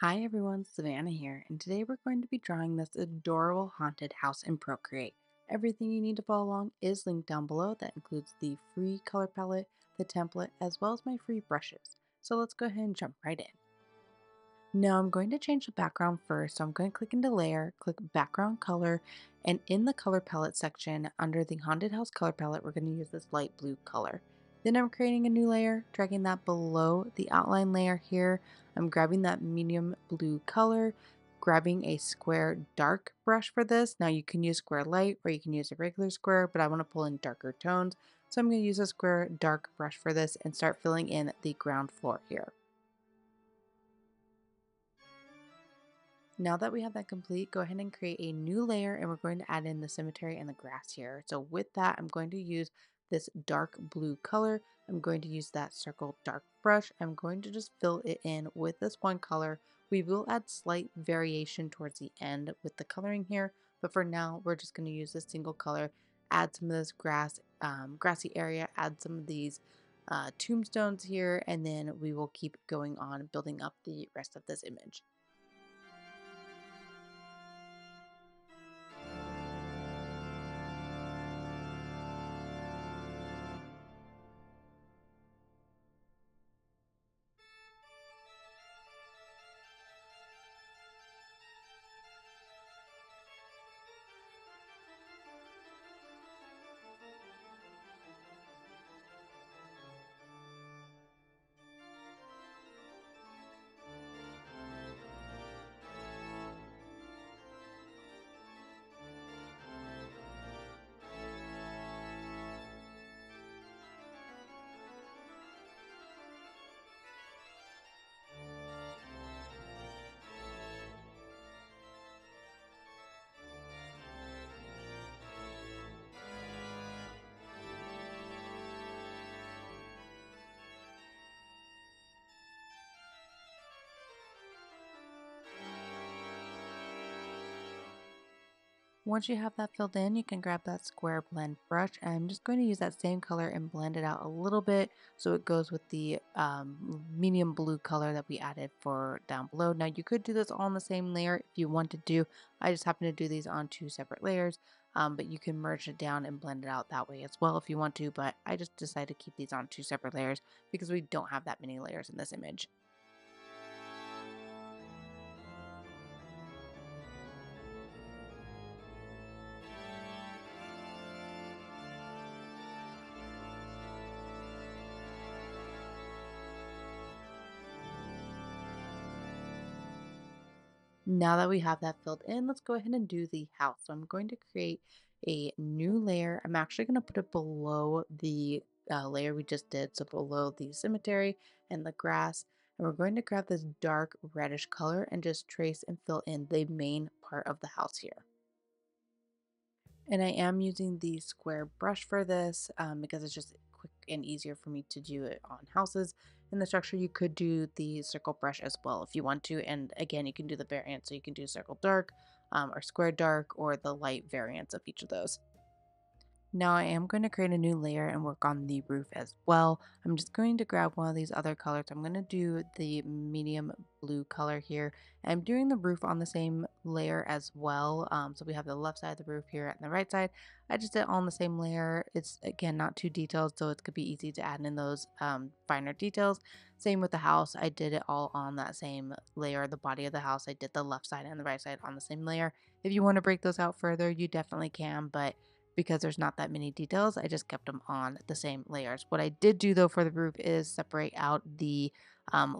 Hi everyone, Savannah here, and today we're going to be drawing this adorable haunted house in Procreate. Everything you need to follow along is linked down below. That includes the free color palette, the template, as well as my free brushes. So let's go ahead and jump right in. Now I'm going to change the background first, so I'm going to click into layer, click background color, and in the color palette section under the haunted house color palette, we're going to use this light blue color. Then I'm creating a new layer, dragging that below the outline layer here. I'm grabbing that medium blue color, grabbing a square dark brush for this. Now you can use square light or you can use a regular square, but I want to pull in darker tones. So I'm going to use a square dark brush for this and start filling in the ground floor here. Now that we have that complete, go ahead and create a new layer and we're going to add in the cemetery and the grass here. So with that, I'm going to use this dark blue color. I'm going to use that circle dark brush. I'm going to just fill it in with this one color. We will add slight variation towards the end with the coloring here, but for now, we're just going to use this single color, add some of this grassy area, add some of these tombstones here, and then we will keep going on building up the rest of this image. Once you have that filled in, you can grab that square blend brush. And I'm just going to use that same color and blend it out a little bit so it goes with the medium blue color that we added for down below. Now you could do this all in the same layer if you wanted to. I just happen to do these on two separate layers, but you can merge it down and blend it out that way as well if you want to. But I just decided to keep these on two separate layers because we don't have that many layers in this image. Now that we have that filled in, let's go ahead and do the house. So I'm going to create a new layer. I'm actually going to put it below the layer we just did, so below the cemetery and the grass. And we're going to grab this dark reddish color and just trace and fill in the main part of the house here. And I am using the square brush for this because it's just quick and easier for me to do it on houses. In the structure, you could do the circle brush as well if you want to. And again, you can do the variant. So you can do circle dark or square dark or the light variants of each of those. Now I am going to create a new layer and work on the roof as well. I'm just going to grab one of these other colors. I'm going to do the medium blue color here. I'm doing the roof on the same layer as well. So we have the left side of the roof here and the right side. I just did it all on the same layer. It's again not too detailed, so it could be easy to add in those finer details. Same with the house. I did it all on that same layer. The body of the house, I did the left side and the right side on the same layer. If you want to break those out further, you definitely can, but because there's not that many details, I just kept them on the same layers. What I did do though for the roof is separate out the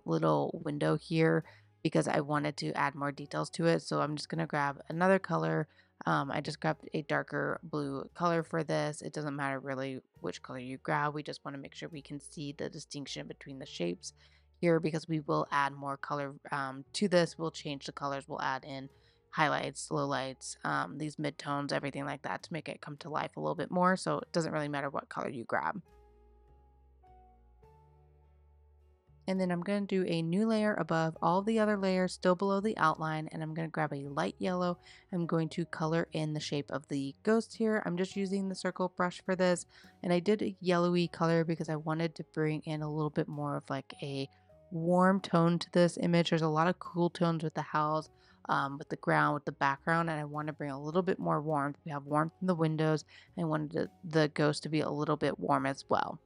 little window here because I wanted to add more details to it. So I'm just going to grab another color. I just grabbed a darker blue color for this. It doesn't matter really which color you grab. We just want to make sure we can see the distinction between the shapes here because we will add more color to this. We'll change the colors. We'll add in highlights, lowlights, these midtones, everything like that to make it come to life a little bit more. So it doesn't really matter what color you grab. And then I'm going to do a new layer above all the other layers, still below the outline, and I'm going to grab a light yellow. I'm going to color in the shape of the ghost here. I'm just using the circle brush for this, and I did a yellowy color because I wanted to bring in a little bit more of like a warm tone to this image. There's a lot of cool tones with the house, with the ground, with the background, and I want to bring a little bit more warmth. We have warmth in the windows. I wanted the ghost to be a little bit warm as well.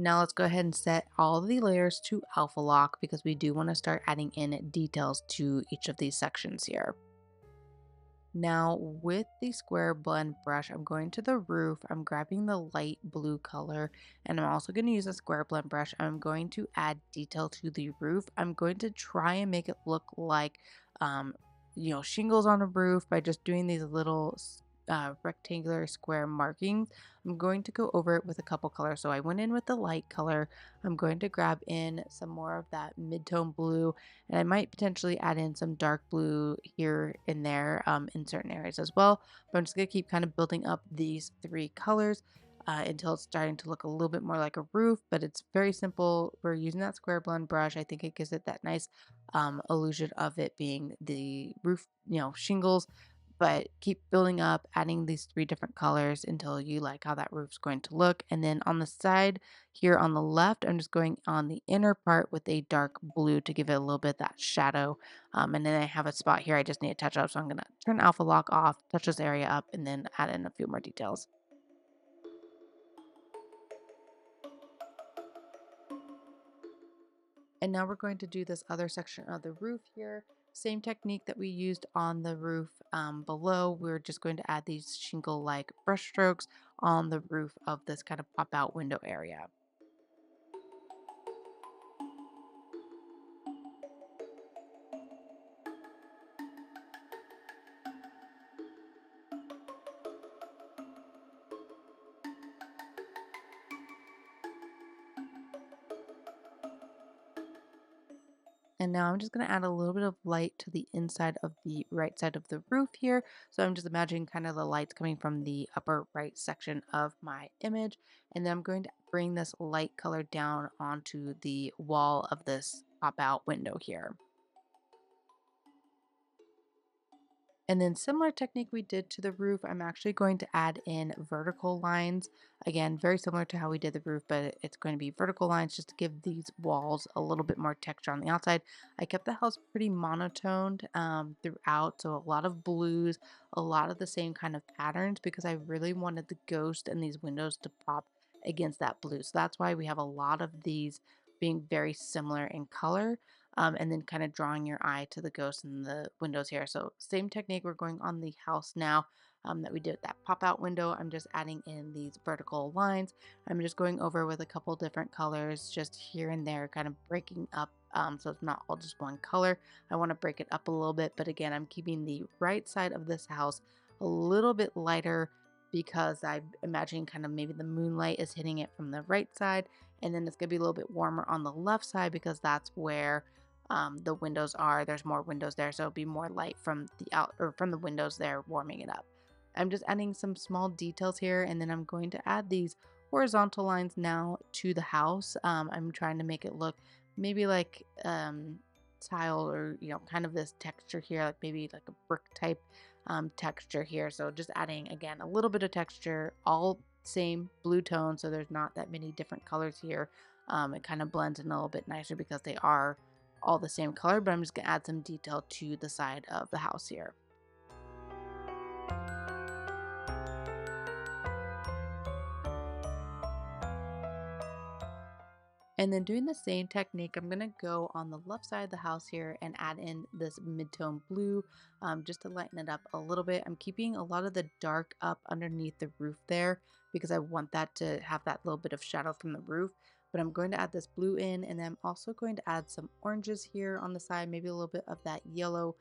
Now let's go ahead and set all the layers to alpha lock because we do want to start adding in details to each of these sections here. Now with the square blend brush, I'm going to the roof, I'm grabbing the light blue color, and I'm also going to use a square blend brush. I'm going to add detail to the roof. I'm going to try and make it look like, um, shingles on a roof by just doing these little rectangular square markings. I'm going to go over it with a couple colors. So I went in with the light color. I'm going to grab in some more of that mid-tone blue, and I might potentially add in some dark blue here and there in certain areas as well. But I'm just going to keep kind of building up these three colors until it's starting to look a little bit more like a roof, but it's very simple. We're using that square blend brush. I think it gives it that nice illusion of it being the roof, shingles, but keep building up, adding these three different colors until you like how that roof's going to look. And then on the side here on the left, I'm just going on the inner part with a dark blue to give it a little bit of that shadow. And then I have a spot here I just need to touch up. So I'm going to turn alpha lock off, touch this area up, and then add in a few more details. And now we're going to do this other section of the roof here. Same technique that we used on the roof below. We're just going to add these shingle-like brush strokes on the roof of this kind of pop-out window area. And now I'm just going to add a little bit of light to the inside of the right side of the roof here. So I'm just imagining kind of the lights coming from the upper right section of my image. And then I'm going to bring this light color down onto the wall of this pop out window here. And then similar technique we did to the roof, I'm actually going to add in vertical lines. Again, very similar to how we did the roof, but it's going to be vertical lines just to give these walls a little bit more texture on the outside. I kept the house pretty monotoned throughout, so a lot of blues, a lot of the same kind of patterns because I really wanted the ghost and these windows to pop against that blue. So that's why we have a lot of these being very similar in color, and then kind of drawing your eye to the ghost in the windows here. So same technique, we're going on the house now that we did that pop out window. I'm just adding in these vertical lines. I'm just going over with a couple different colors just here and there, kind of breaking up so it's not all just one color. I want to break it up a little bit, but again, I'm keeping the right side of this house a little bit lighter because I'm imagining kind of maybe the moonlight is hitting it from the right side, and then it's going to be a little bit warmer on the left side because that's where the windows are. There's more windows there, so it'll be more light from the out or from the windows there, warming it up. I'm just adding some small details here, and then I'm going to add these horizontal lines now to the house. I'm trying to make it look maybe like tile, or kind of this texture here, like maybe like a brick type texture here. So just adding again a little bit of texture, all same blue tone, so there's not that many different colors here. It kind of blends in a little bit nicer because they are all the same color, but I'm just gonna add some detail to the side of the house here. And then doing the same technique, I'm gonna go on the left side of the house here and add in this mid-tone blue just to lighten it up a little bit. I'm keeping a lot of the dark up underneath the roof there because I want that to have that little bit of shadow from the roof. But I'm going to add this blue in, and then I'm also going to add some oranges here on the side, maybe a little bit of that yellow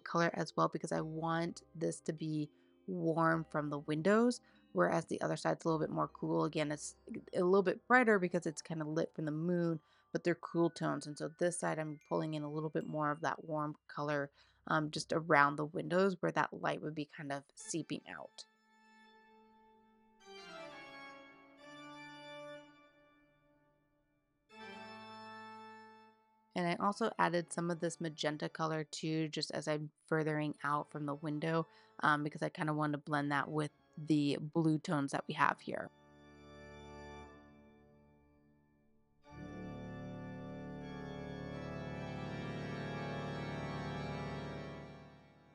color as well, because I want this to be warm from the windows, whereas the other side's a little bit more cool. Again, it's a little bit brighter because it's kind of lit from the moon, but they're cool tones. And so this side, I'm pulling in a little bit more of that warm color just around the windows where that light would be kind of seeping out. And I also added some of this magenta color too, just as I'm furthering out from the window, because I kind of want to blend that with the blue tones that we have here.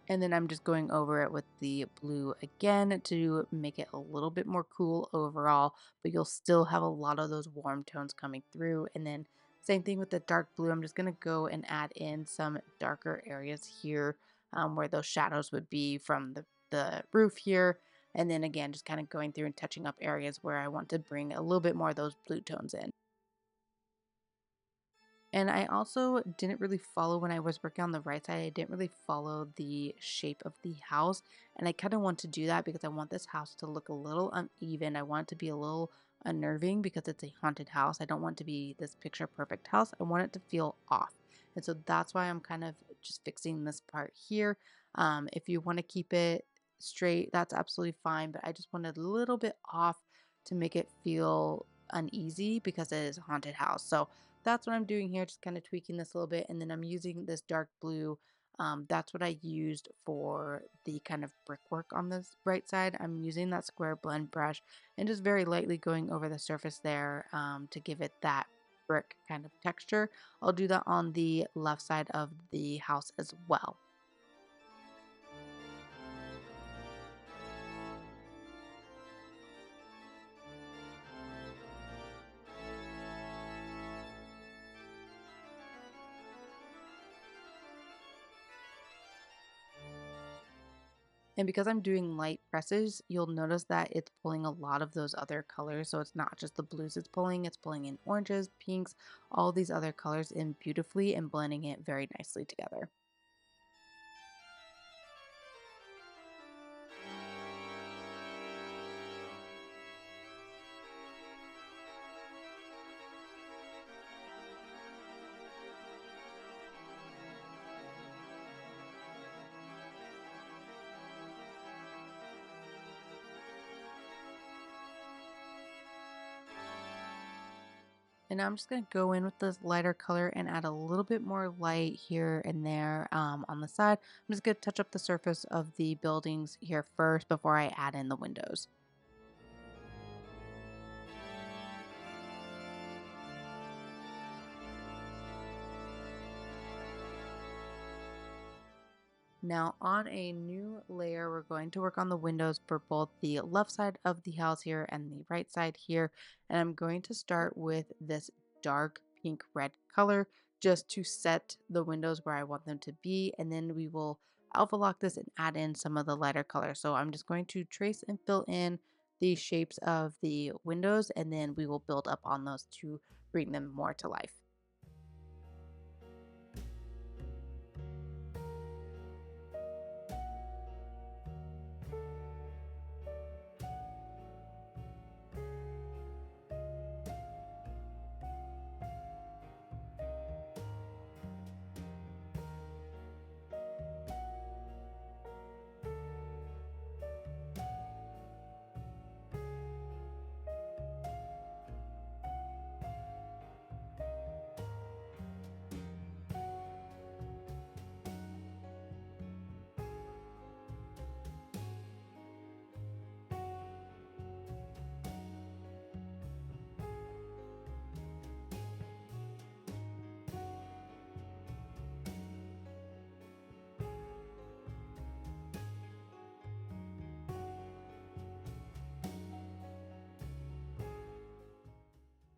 And then I'm just going over it with the blue again to make it a little bit more cool overall, but you'll still have a lot of those warm tones coming through. And then same thing with the dark blue. I'm just going to go and add in some darker areas here, where those shadows would be from the roof here. And then again, just kind of going through and touching up areas where I want to bring a little bit more of those blue tones in. And I also didn't really follow when I was working on the right side, I didn't really follow the shape of the house. And I kind of want to do that because I want this house to look a little uneven. I want it to be a little unnerving because it's a haunted house. I don't want it to be this picture perfect house. I want it to feel off. And so that's why I'm kind of just fixing this part here. If you want to keep it straight, that's absolutely fine. But I just wanted a little bit off to make it feel uneasy because it is a haunted house. So that's what I'm doing here, just kind of tweaking this a little bit. And then I'm using this dark blue. That's what I used for the kind of brickwork on this right side. I'm using that square blend brush and just very lightly going over the surface there, to give it that brick kind of texture. I'll do that on the left side of the house as well. And because I'm doing light presses, you'll notice that it's pulling a lot of those other colors. So it's not just the blues it's pulling in oranges, pinks, all these other colors in beautifully and blending it very nicely together. And now I'm just going to go in with this lighter color and add a little bit more light here and there, on the side. I'm just going to touch up the surface of the buildings here first before I add in the windows. Now on a new layer, we're going to work on the windows for both the left side of the house here and the right side here. And I'm going to start with this dark pink red color just to set the windows where I want them to be. And then we will alpha lock this and add in some of the lighter color. So I'm just going to trace and fill in the shapes of the windows, and then we will build up on those to bring them more to life.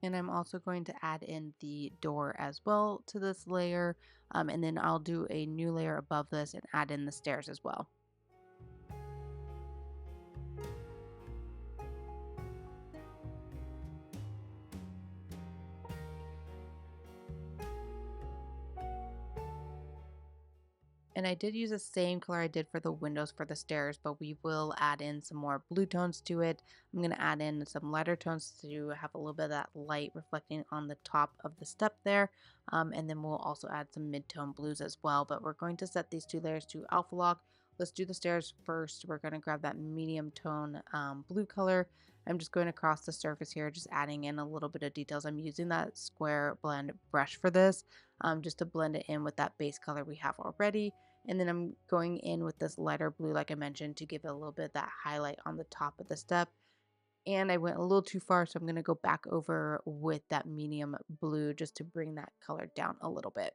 And I'm also going to add in the door as well to this layer. And then I'll do a new layer above this and add in the stairs as well. And I did use the same color I did for the windows for the stairs, but we will add in some more blue tones to it. I'm going to add in some lighter tones to have a little bit of that light reflecting on the top of the step there. And then we'll also add some mid-tone blues as well. But we're going to set these two layers to alpha lock. Let's do the stairs first. We're going to grab that medium tone, blue color. I'm just going across the surface here, just adding in a little bit of details. I'm using that square blend brush for this, just to blend it in with that base color we have already. And then I'm going in with this lighter blue, like I mentioned, to give it a little bit of that highlight on the top of the step. And I went a little too far, so I'm going to go back over with that medium blue just to bring that color down a little bit.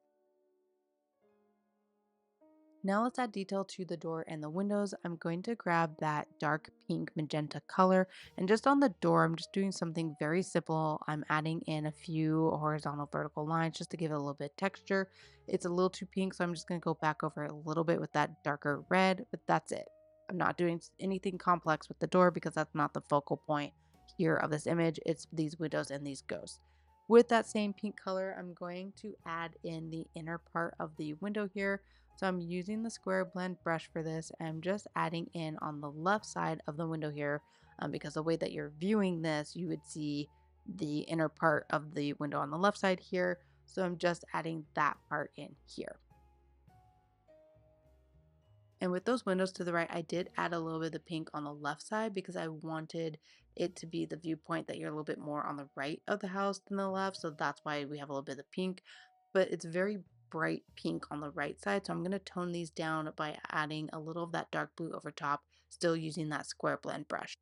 Now let's add detail to the door and the windows. I'm going to grab that dark pink magenta color, and just on the door, I'm just doing something very simple. I'm adding in a few horizontal vertical lines just to give it a little bit of texture. It's a little too pink, so I'm just going to go back over it a little bit with that darker red, but that's it. I'm not doing anything complex with the door because that's not the focal point here of this image. It's these windows and these ghosts. With that same pink color, I'm going to add in the inner part of the window here. So I'm using the square blend brush for this. I'm just adding in on the left side of the window here, because the way that you're viewing this, you would see the inner part of the window on the left side here. So I'm just adding that part in here. And with those windows to the right, I did add a little bit of the pink on the left side because I wanted it to be the viewpoint that you're a little bit more on the right of the house than the left. So that's why we have a little bit of pink, but it's very bright pink on the right side. So I'm going to tone these down by adding a little of that dark blue over top, still using that square blend brush.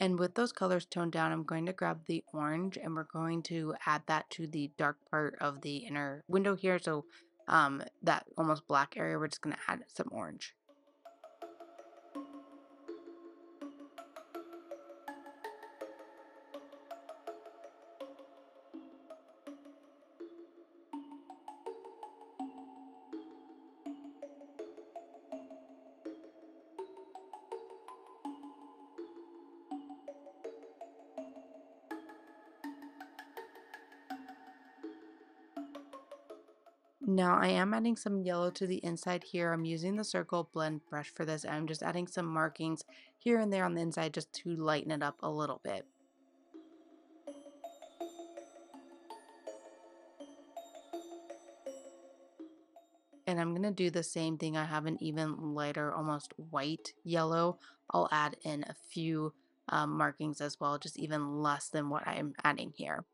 And with those colors toned down, I'm going to grab the orange and we're going to add that to the dark part of the inner window here. So that almost black area, we're just going to add some orange. Now I am adding some yellow to the inside here. I'm using the circle blend brush for this. I'm just adding some markings here and there on the inside just to lighten it up a little bit. And I'm going to do the same thing. I have an even lighter, almost white yellow. I'll add in a few markings as well, just even less than what I'm adding here.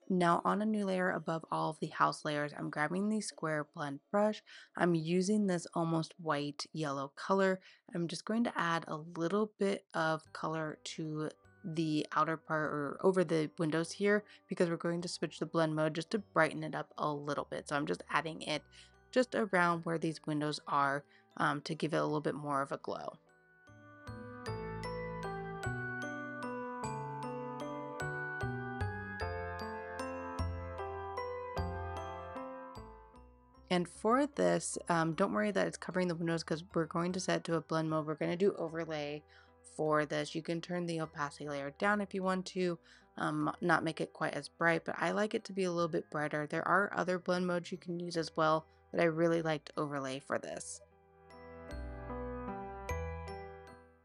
Now on a new layer above all of the house layers, I'm grabbing the square blend brush. I'm using this almost white yellow color. I'm just going to add a little bit of color to the outer part or over the windows here because we're going to switch the blend mode just to brighten it up a little bit. So I'm just adding it just around where these windows are, to give it a little bit more of a glow. And for this, don't worry that it's covering the windows because we're going to set to a blend mode. We're going to do overlay for this. You can turn the opacity layer down if you want to, not make it quite as bright, but I like it to be a little bit brighter. There are other blend modes you can use as well, but I really liked overlay for this.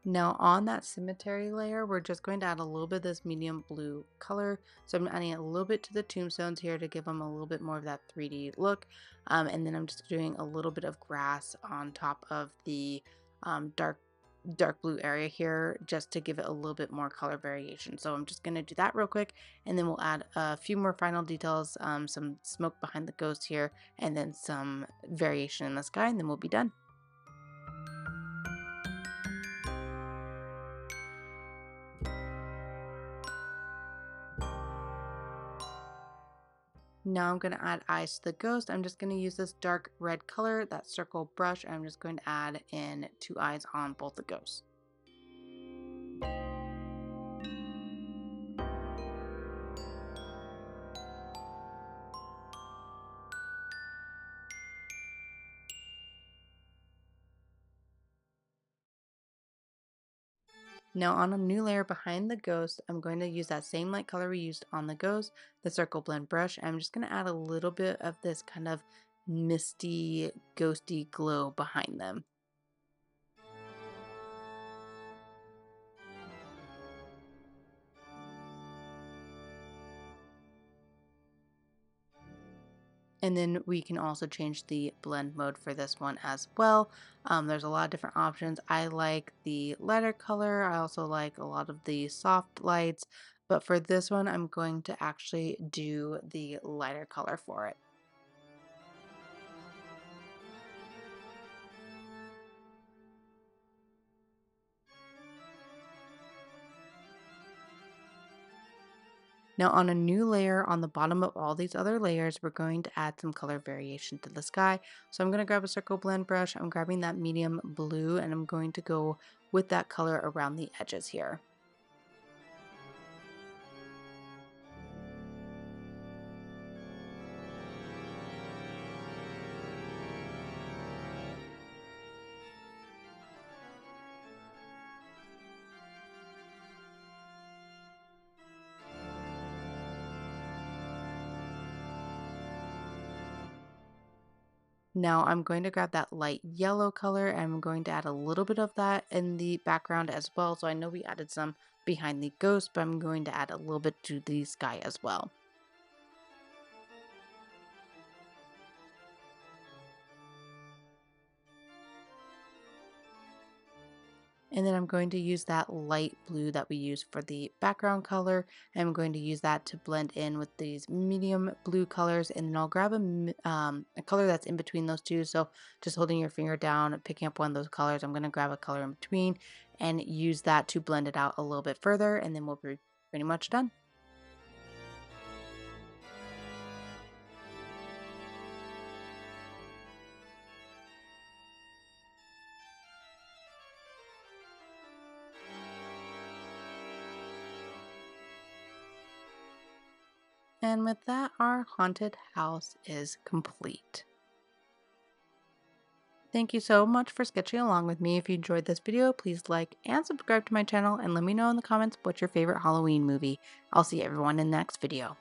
Now on that cemetery layer, we're just going to add a little bit of this medium blue color. So I'm adding a little bit to the tombstones here to give them a little bit more of that 3D look. And then I'm just doing a little bit of grass on top of the dark blue area here just to give it a little bit more color variation. So I'm just going to do that real quick and then we'll add a few more final details, some smoke behind the ghost here and then some variation in the sky and then we'll be done. Now I'm going to add eyes to the ghost. I'm just going to use this dark red color, that circle brush. I'm just going to add in two eyes on both the ghosts. Now on a new layer behind the ghost, I'm going to use that same light color we used on the ghost, the circle blend brush. I'm just going to add a little bit of this kind of misty, ghosty glow behind them. And then we can also change the blend mode for this one as well. There's a lot of different options. I like the lighter color. I also like a lot of the soft lights. But for this one, I'm going to actually do the lighter color for it. Now on a new layer on the bottom of all these other layers, we're going to add some color variation to the sky. So I'm going to grab a circle blend brush. I'm grabbing that medium blue and I'm going to go with that color around the edges here. Now I'm going to grab that light yellow color and I'm going to add a little bit of that in the background as well. So I know we added some behind the ghost, but I'm going to add a little bit to the sky as well. And then I'm going to use that light blue that we used for the background color. And I'm going to use that to blend in with these medium blue colors. And then I'll grab a color that's in between those two. So just holding your finger down, picking up one of those colors, I'm going to grab a color in between and use that to blend it out a little bit further. And then we'll be pretty much done. And with that, our haunted house is complete. Thank you so much for sketching along with me. If you enjoyed this video, please like and subscribe to my channel and let me know in the comments what's your favorite Halloween movie. I'll see everyone in the next video.